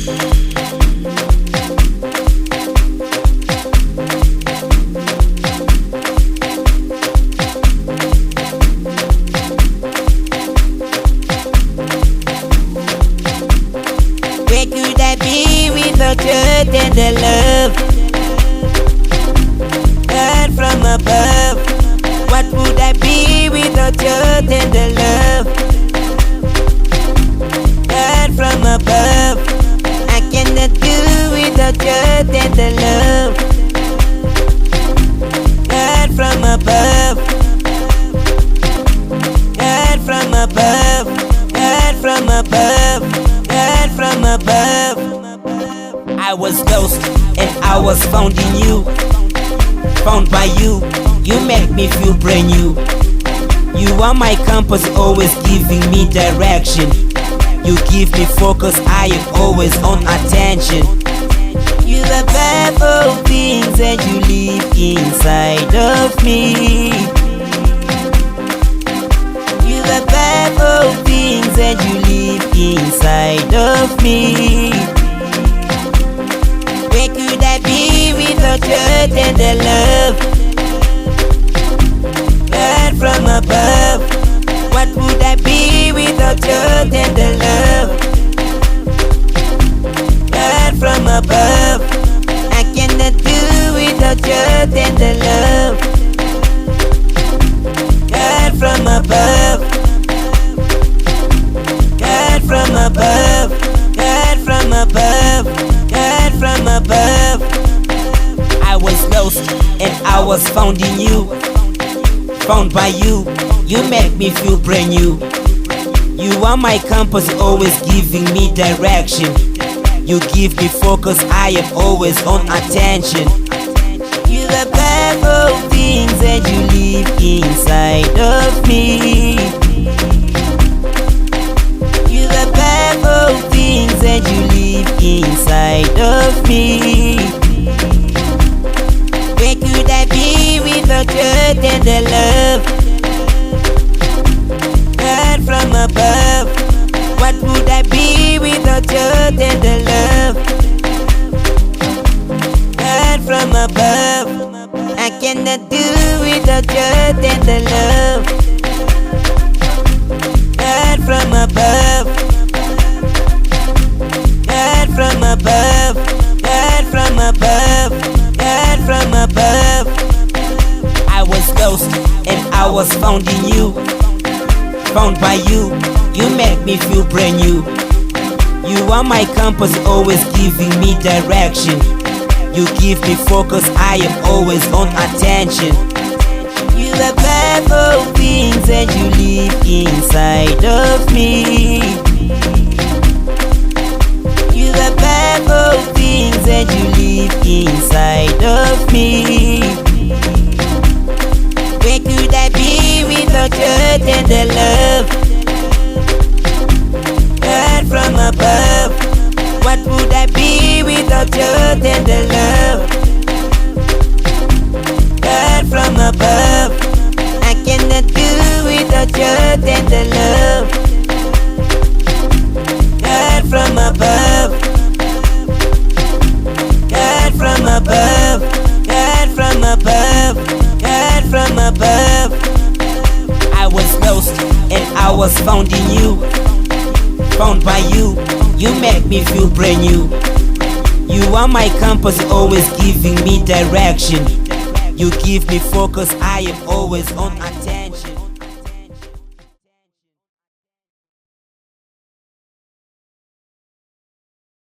Where could I be without your tender love? Earth from above. What would I be without your tender love? Earth from above. I cannot do without your tender love. Earth from above. Earth from above. Earth from above. Earth from above. I was lost and I was found in you. Found by you, you make me feel brand new. You are my compass, always giving me direction. You give me focus, I am always on attention. You are powerful things and you live inside of me. You are powerful things and you live inside of me. Where could I be without your tender love? Earth from above. What would I be without your tender love? Earth from above. I cannot do without your tender love. Earth from above. Earth from above. Earth from above. Earth from above. I was lost and I was found in you. Found by you, you make me feel brand new. You are my compass, always giving me direction. You give me focus, I am always on attention. You are powerful things and you live inside of me. You are powerful things and you live inside of me. Where could I be without your tender love? Earth from above. What would I be without your tender love? Earth from above. I cannot do without your tender love. Earth from above. Earth from above. Earth from above. Earth from above. I was lost and I was found in you. Found by you, you make me feel brand new. You are my compass, always giving me direction. You give me focus, I am always on attention. You are powerful things and you live inside of me. You are powerful things and you live inside of me. Where could I be without your tender love? Earth from above. What would I be without your tender love? Earth from above. I cannot do without your tender love. Earth from above. Earth from above. Earth from above. Earth from above. I was lost and I was found in you. Found by you, you make me feel brand new. You are my compass, always giving me direction. You give me focus, I am always on attention.